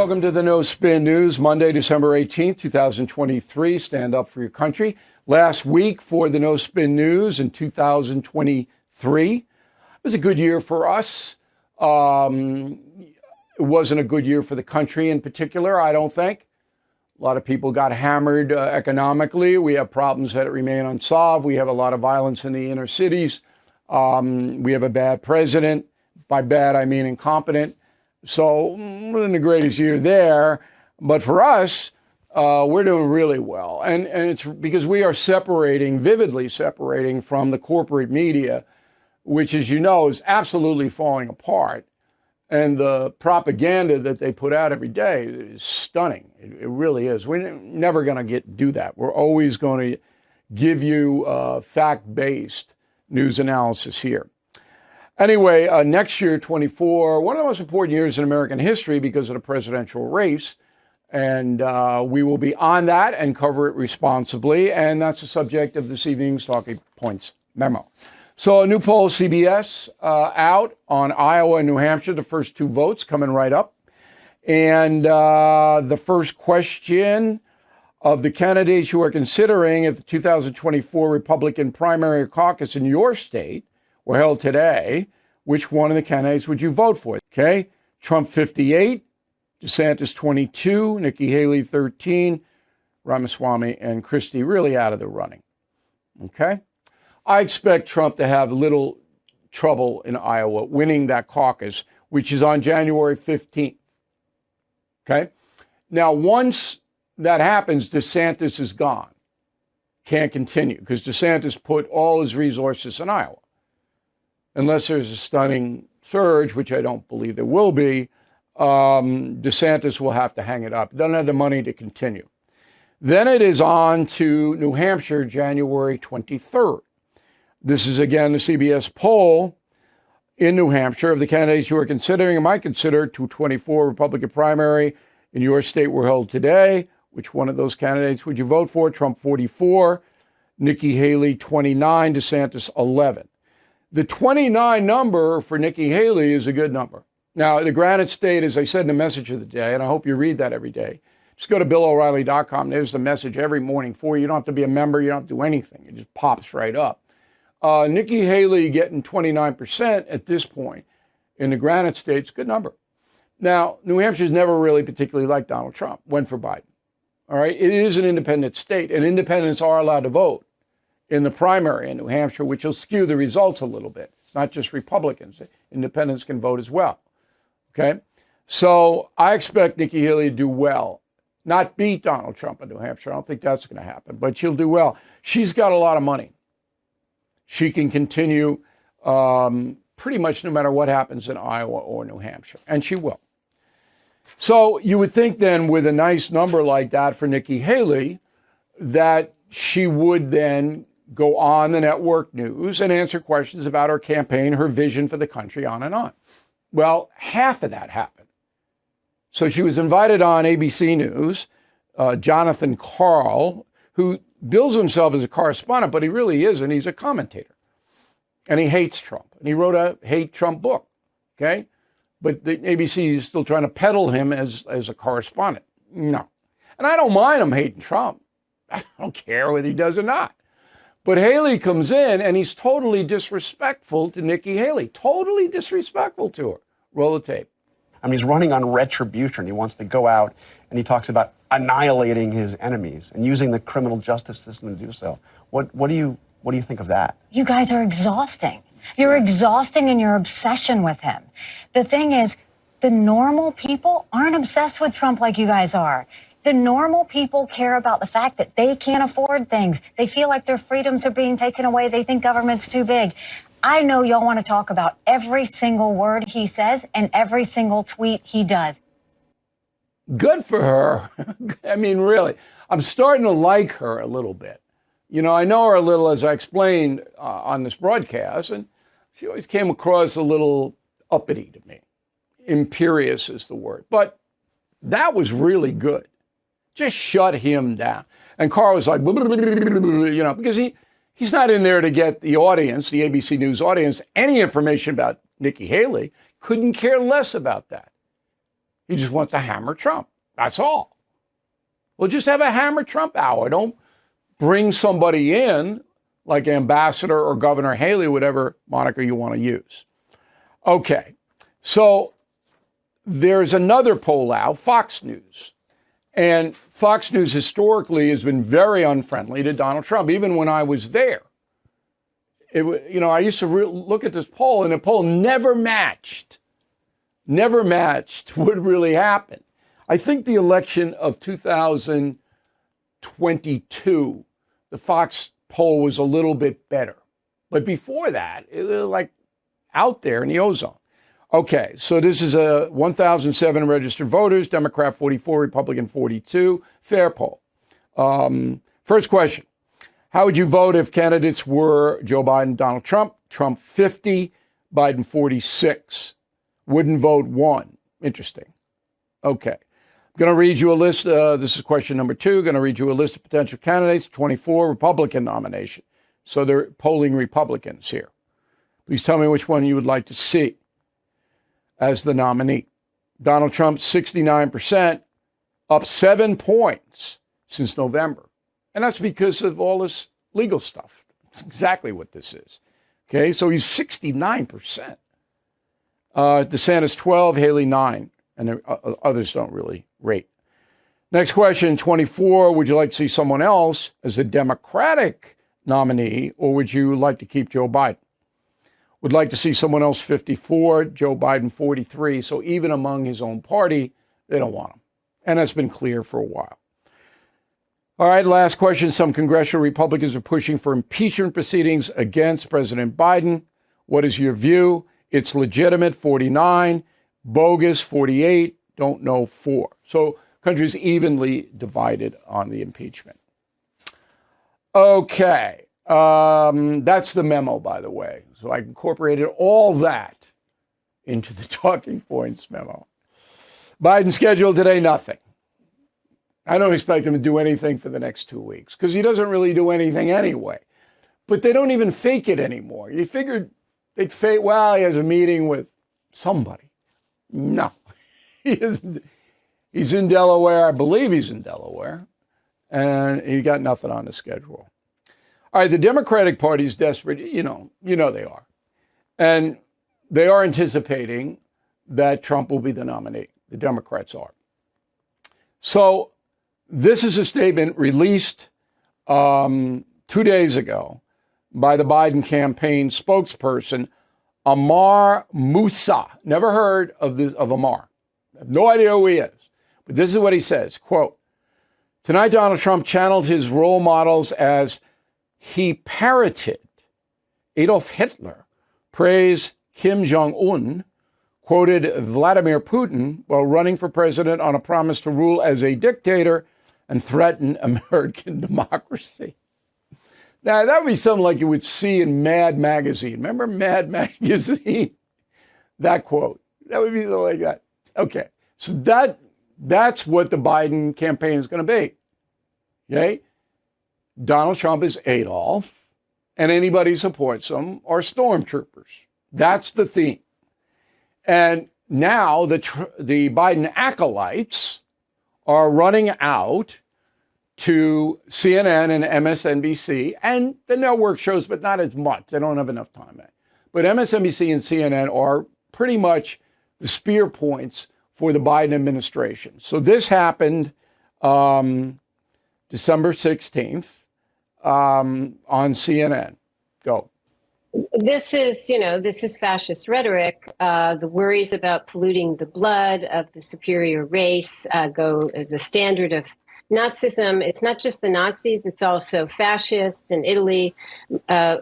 welcome to the No Spin News, Monday, December 18th, 2023. Stand up for your country. Last week for the No Spin News in 2023, it was a good year for us. It wasn't a good year for the country in particular, I don't think. A lot of people got hammered economically. We have problems that remain unsolved. We have a lot of violence in the inner cities. We have a bad president. By bad, I mean incompetent. So, wasn't the greatest year there. But for us, we're doing really well. And it's because we are vividly separating from the corporate media, which, as you know, is absolutely falling apart. And the propaganda that they put out every day is stunning. It really is. We're never going to do that. We're always going to give you fact-based news analysis here. Anyway, next year, 24, one of the most important years in American history because of the presidential race. And we will be on that and cover it responsibly. And that's the subject of this evening's Talking Points Memo. So a new poll, CBS, out on Iowa and New Hampshire, the first two votes coming right up. And the first question of the candidates who are considering if the 2024 Republican primary caucus in your state were held today, which one of the candidates would you vote for? Okay, Trump 58, DeSantis 22, Nikki Haley 13, Ramaswamy and Christie really out of the running. Okay, I expect Trump to have little trouble in Iowa winning that caucus, which is on January 15th. Okay, now once that happens, DeSantis is gone. Can't continue because DeSantis put all his resources in Iowa. Unless there's a stunning surge, which I don't believe there will be, DeSantis will have to hang it up. Doesn't have the money to continue. Then it is on to New Hampshire, January 23rd. This is, again, the CBS poll in New Hampshire of the candidates you are considering and might consider 224 Republican primary in your state were held today. Which one of those candidates would you vote for? Trump 44, Nikki Haley 29, DeSantis 11. The 29 number for Nikki Haley is a good number. Now, the Granite State, as I said in the message of the day, and I hope you read that every day, just go to BillO'Reilly.com. There's the message every morning for you. You don't have to be a member. You don't have to do anything. It just pops right up. Nikki Haley getting 29% at this point in the Granite State is a good number. Now, New Hampshire's never really particularly liked Donald Trump, went for Biden. All right, it is an independent state, and independents are allowed to vote in the primary in New Hampshire, which will skew the results a little bit. It's not just Republicans. Independents can vote as well. Okay? So I expect Nikki Haley to do well. Not beat Donald Trump in New Hampshire. I don't think that's going to happen, but she'll do well. She's got a lot of money. She can continue pretty much no matter what happens in Iowa or New Hampshire, and she will. So you would think then with a nice number like that for Nikki Haley that she would then go on the network news and answer questions about her campaign, her vision for the country, on and on. Well, half of that happened. So she was invited on ABC News, Jonathan Karl, who bills himself as a correspondent, but he really isn't. He's a commentator. And he hates Trump. And he wrote a hate Trump book, okay? But the ABC is still trying to peddle him as a correspondent. No. And I don't mind him hating Trump. I don't care whether he does or not. But Haley comes in and he's totally disrespectful to Nikki Haley. Totally disrespectful to her. Roll the tape. I mean, he's running on retribution. He wants to go out and he talks about annihilating his enemies and using the criminal justice system to do so. What do you think of that? You guys are exhausting. You're exhausting in your obsession with him. The thing is, the normal people aren't obsessed with Trump like you guys are. The normal people care about the fact that they can't afford things. They feel like their freedoms are being taken away. They think government's too big. I know y'all want to talk about every single word he says and every single tweet he does. Good for her. I mean, really, I'm starting to like her a little bit. You know, I know her a little, as I explained on this broadcast, and she always came across a little uppity to me. Imperious is the word. But that was really good. Just shut him down. And Carl was like, you know, because he's not in there to get the audience, the ABC News audience, any information about Nikki Haley. Couldn't care less about that. He just wants to hammer Trump. That's all. Well, just have a hammer Trump hour. Don't bring somebody in like Ambassador or Governor Haley, whatever moniker you want to use. Okay, so there's another poll out, Fox News. And Fox News historically has been very unfriendly to Donald Trump, even when I was there. I used to look at this poll, and the poll never matched what really happened. I think the election of 2022, the Fox poll was a little bit better. But before that, it was like out there in the ozone. Okay, so this is a 1,007 registered voters, Democrat 44, Republican 42, fair poll. First question, how would you vote if candidates were Joe Biden, Donald Trump? Trump 50, Biden 46. Wouldn't vote 1. Interesting. Okay. I'm going to read you a list. This is question number 2. Going to read you a list of potential candidates, 24 Republican nomination. So they're polling Republicans here. Please tell me which one you would like to see as the nominee. Donald Trump, 69%, up 7 points since November. And that's because of all this legal stuff. That's exactly what this is. Okay, so he's 69%. DeSantis, 12, Haley, 9. And others don't really rate. Next question, 24. Would you like to see someone else as the Democratic nominee, or would you like to keep Joe Biden? Would like to see someone else, 54. Joe Biden, 43. So even among his own party, they don't want him. And that's been clear for a while. All right, last question. Some congressional Republicans are pushing for impeachment proceedings against President Biden. What is your view? It's legitimate, 49. Bogus, 48, don't know, 4. So country's evenly divided on the impeachment. Okay, that's the memo, by the way. So I incorporated all that into the talking points memo. Biden scheduled today, nothing. I don't expect him to do anything for the next 2 weeks because he doesn't really do anything anyway. But they don't even fake it anymore. You figured they'd fake, well, he has a meeting with somebody. No, he's in Delaware. I believe he's in Delaware, and he got nothing on the schedule. All right, the Democratic Party is desperate. You know they are. And they are anticipating that Trump will be the nominee. The Democrats are. So this is a statement released 2 days ago by the Biden campaign spokesperson, Amar Moussa. Never heard of Amar. I have no idea who he is. But this is what he says, quote, tonight Donald Trump channeled his role models as he parroted Adolf Hitler, praised Kim Jong-un, quoted Vladimir Putin while running for president on a promise to rule as a dictator and threaten American democracy. Now, that would be something like you would see in Mad Magazine. Remember Mad Magazine? That quote. That would be something like that. Okay. So that's what the Biden campaign is going to be. Okay? Donald Trump is Adolf, and anybody who supports him are stormtroopers. That's the theme. And now the Biden acolytes are running out to CNN and MSNBC and the network shows, but not as much. They don't have enough time. But MSNBC and CNN are pretty much the spear points for the Biden administration. So this happened December 16th on CNN. Go. This is fascist rhetoric. The worries about polluting the blood of the superior race go as a standard of Nazism. It's not just the Nazis, it's also fascists in Italy.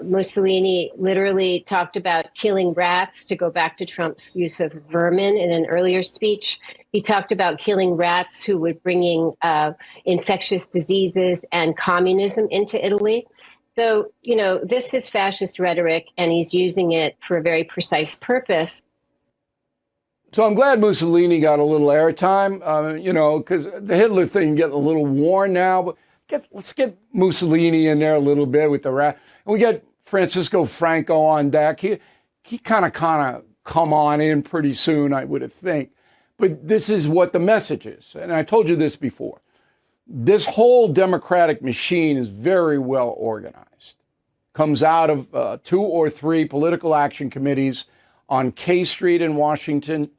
Mussolini literally talked about killing rats, to go back to Trump's use of vermin in an earlier speech. He talked about killing rats who were bringing infectious diseases and communism into Italy. So, this is fascist rhetoric, and he's using it for a very precise purpose. So I'm glad Mussolini got a little airtime, because the Hitler thing getting a little worn now. But let's get Mussolini in there a little bit with the rat. And we get Francisco Franco on deck. He kind of come on in pretty soon, I would think. But this is what the message is. And I told you this before. This whole Democratic machine is very well organized. Comes out of 2 or 3 political action committees on K Street in Washington,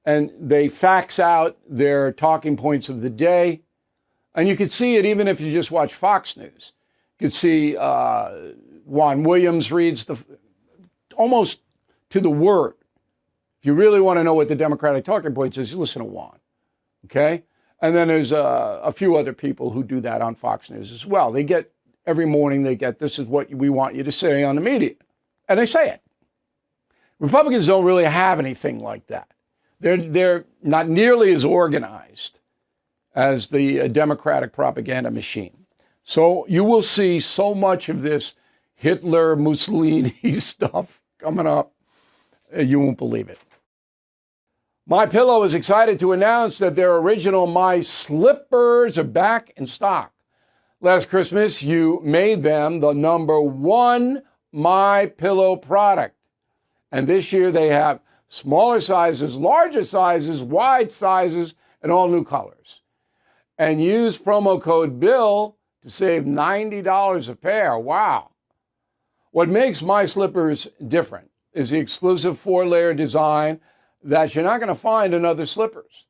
and they fax out their talking points of the day. And you could see it even if you just watch Fox News. You could see Juan Williams reads almost to the word. If you really want to know what the Democratic talking points is, you listen to Juan, okay? And then there's a few other people who do that on Fox News as well. They get, every morning they get, this is what we want you to say on the media. And they say it. Republicans don't really have anything like that. They're not nearly as organized as the Democratic propaganda machine. So you will see so much of this Hitler, Mussolini stuff coming up, you won't believe it. MyPillow is excited to announce that their original My Slippers are back in stock. Last Christmas, you made them the #1 MyPillow product. And this year they have smaller sizes, larger sizes, wide sizes, and all new colors. And use promo code BILL to save $90 a pair. Wow. What makes My Slippers different is the exclusive 4-layer design that you're not going to find in other slippers.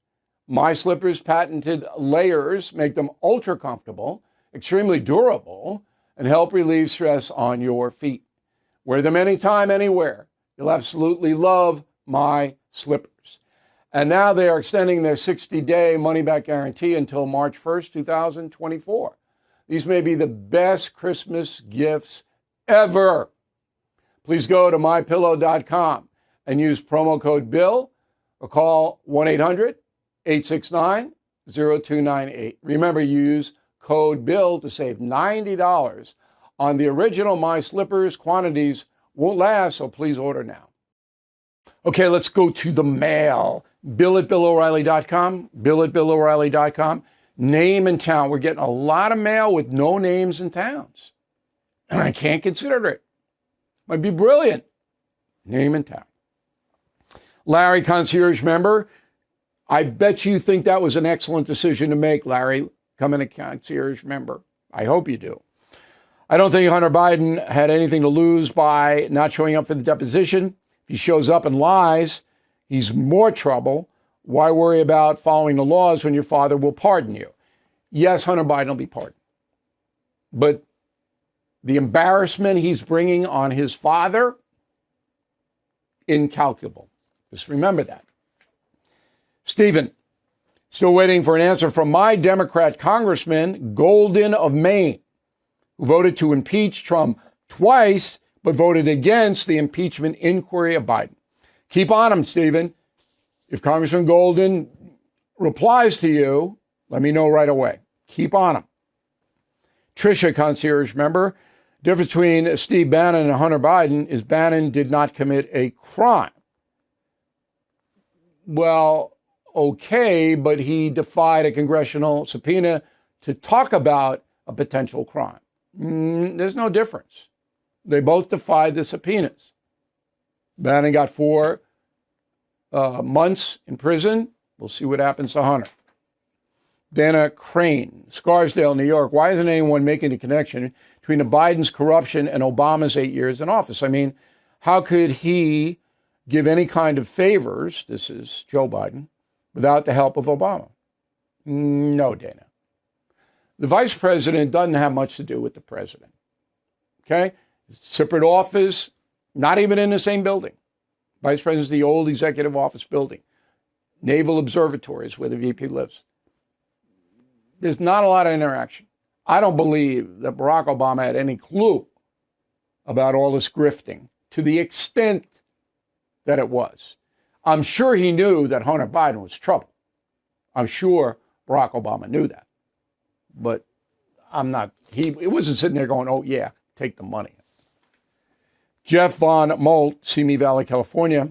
My Slippers' patented layers make them ultra comfortable, extremely durable, and help relieve stress on your feet. Wear them anytime, anywhere. You'll absolutely love My Slippers. And now they are extending their 60-day money-back guarantee until March 1st, 2024. These may be the best Christmas gifts ever. Please go to mypillow.com and use promo code BILL or call 1-800-869-0298. Remember, you use code BILL to save $90 on the original My Slippers. Quantities won't last, so please order now. Okay, let's go to the mail. Bill at BillO'Reilly.com. Bill at BillO'Reilly.com. Name and town. We're getting a lot of mail with no names and towns. And I can't consider it. Might be brilliant. Name and town. Larry, concierge member. I bet you think that was an excellent decision to make, Larry, becoming a concierge member. I hope you do. I don't think Hunter Biden had anything to lose by not showing up for the deposition. If he shows up and lies, he's more trouble. Why worry about following the laws when your father will pardon you? Yes, Hunter Biden will be pardoned. But the embarrassment he's bringing on his father, incalculable. Just remember that. Stephen, still waiting for an answer from my Democrat Congressman, Golden of Maine, who voted to impeach Trump twice, but voted against the impeachment inquiry of Biden. Keep on him, Stephen. If Congressman Golden replies to you, let me know right away. Keep on him. Tricia, concierge member, difference between Steve Bannon and Hunter Biden is Bannon did not commit a crime. Well, okay, but he defied a congressional subpoena to talk about a potential crime. There's no difference. They both defied the subpoenas. Bannon got 4 months in prison. We'll see what happens to Hunter. Dana Crane, Scarsdale, New York. Why isn't anyone making the connection between the Biden's corruption and Obama's 8 years in office? I mean, how could he give any kind of favors, this is Joe Biden, without the help of Obama? No, Dana. The vice president doesn't have much to do with the president. Okay? Separate office, not even in the same building. Vice president's the old executive office building. Naval Observatory is where the VP lives. There's not a lot of interaction. I don't believe that Barack Obama had any clue about all this grifting to the extent that it was. I'm sure he knew that Hunter Biden was trouble. I'm sure Barack Obama knew that. But he wasn't sitting there going, oh yeah, take the money. Jeff Von Molt, Simi Valley, California,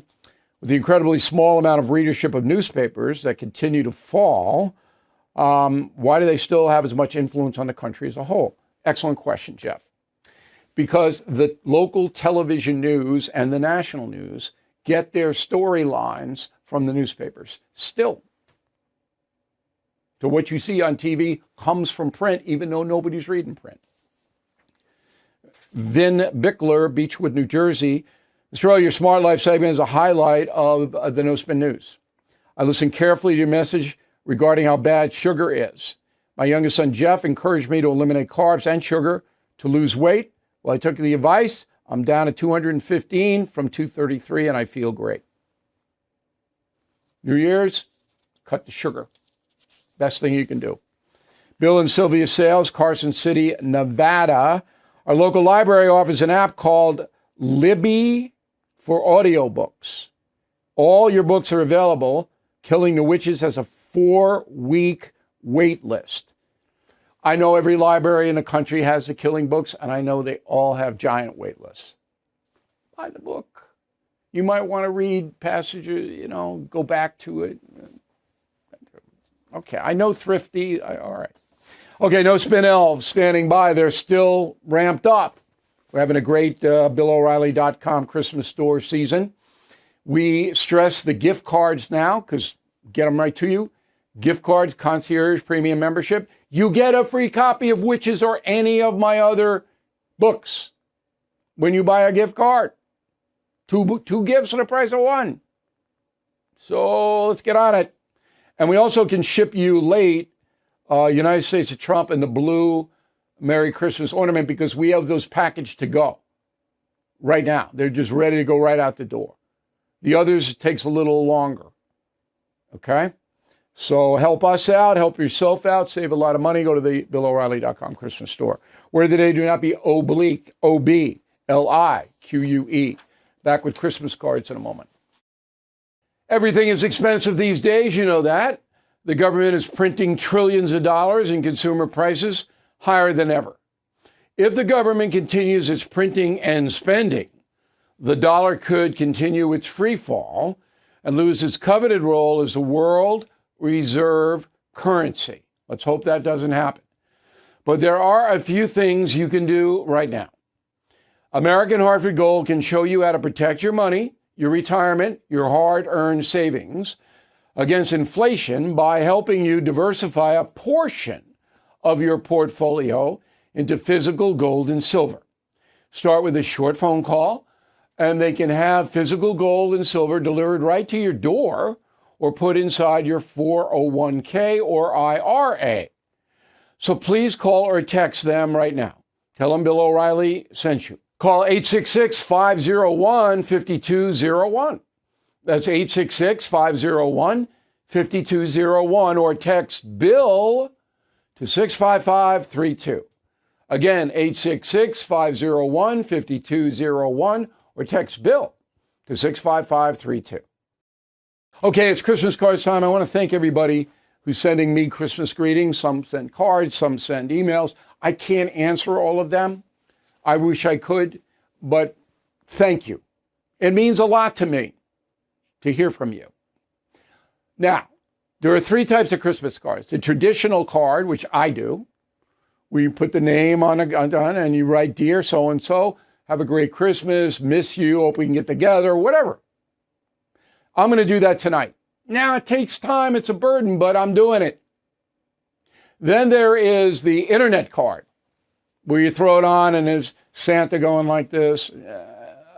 with the incredibly small amount of readership of newspapers that continue to fall, why do they still have as much influence on the country as a whole? Excellent question, Jeff. Because the local television news and the national news get their storylines from the newspapers. Still, to what you see on TV comes from print, even though nobody's reading print. Vin Bickler, Beechwood, New Jersey. Mr. Reilly, your Smart Life segment is a highlight of the No Spin News. I listened carefully to your message regarding how bad sugar is. My youngest son, Jeff, encouraged me to eliminate carbs and sugar to lose weight. Well, I took the advice. I'm down to 215 from 233, and I feel great. New Year's, cut the sugar. Best thing you can do. Bill and Sylvia Sales, Carson City, Nevada. Our local library offers an app called Libby for audiobooks. All your books are available. Killing the Witches has a 4-week wait list. I know every library in the country has the Killing books, and I know they all have giant wait lists. Buy the book. You might want to read passages, go back to it. Okay, I know Thrifty. All right. Okay, No Spin Elves standing by. They're still ramped up. We're having a great BillO'Reilly.com Christmas store season. We stress the gift cards now because get them right to you. Gift cards, concierge, premium membership. You get a free copy of Witches or any of my other books when you buy a gift card. Two gifts for the price of one. So let's get on it. And we also can ship you late United States of Trump and the blue Merry Christmas ornament because we have those packaged to go right now. They're just ready to go right out the door. The others, it takes a little longer. Okay? So help us out, help yourself out, save a lot of money. Go to the BillO'Reilly.com Christmas store. Where today do not be oblique, O-B-L-I-Q-U-E. Back with Christmas cards in a moment. Everything is expensive these days, you know that. The government is printing trillions of dollars and consumer prices higher than ever. If the government continues its printing and spending, the dollar could continue its free fall and lose its coveted role as the world reserve currency. Let's hope that doesn't happen. But there are a few things you can do right now. American Hartford Gold can show you how to protect your money, your retirement, your hard-earned savings against inflation by helping you diversify a portion of your portfolio into physical gold and silver. Start with a short phone call, and they can have physical gold and silver delivered right to your door or put inside your 401k or IRA. So please call or text them right now. Tell them Bill O'Reilly sent you. Call 866-501-5201. That's 866-501-5201 or text Bill to 65532. Again, 866-501-5201 or text Bill to 65532. Okay, it's Christmas cards time. I want to thank everybody who's sending me Christmas greetings. Some send cards, some send emails. I can't answer all of them. I wish I could, but thank you. It means a lot to me to hear from you. Now, there are 3 types of Christmas cards. The traditional card, which I do, where you put the name on and you write, "Dear so-and-so, have a great Christmas, miss you, hope we can get together," whatever. I'm going to do that tonight. Now, it takes time, it's a burden, but I'm doing it. Then there is the internet card, where you throw it on and there's Santa going like this.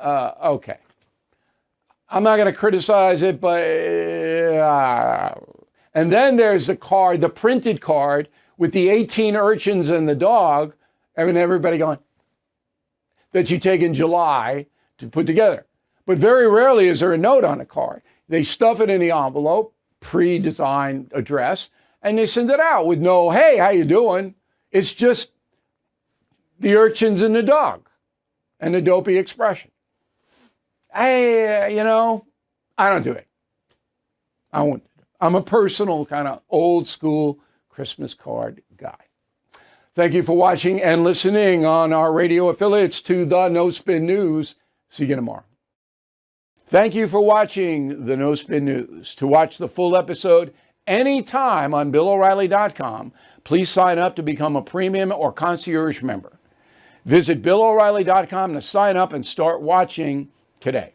Okay. I'm not going to criticize it, but... And then there's the card, the printed card, with the 18 urchins and the dog, and everybody going, that you take in July to put together. But very rarely is there a note on a card. They stuff it in the envelope, pre-designed address, and they send it out with no, "Hey, how you doing?" It's just the urchins and the dog and the dopey expression. Hey, I don't do it. I won't. I'm a personal kind of old school Christmas card guy. Thank you for watching and listening on our radio affiliates to the No Spin News. See you tomorrow. Thank you for watching the No Spin News. To watch the full episode anytime on BillO'Reilly.com, please sign up to become a premium or concierge member. Visit BillO'Reilly.com to sign up and start watching today.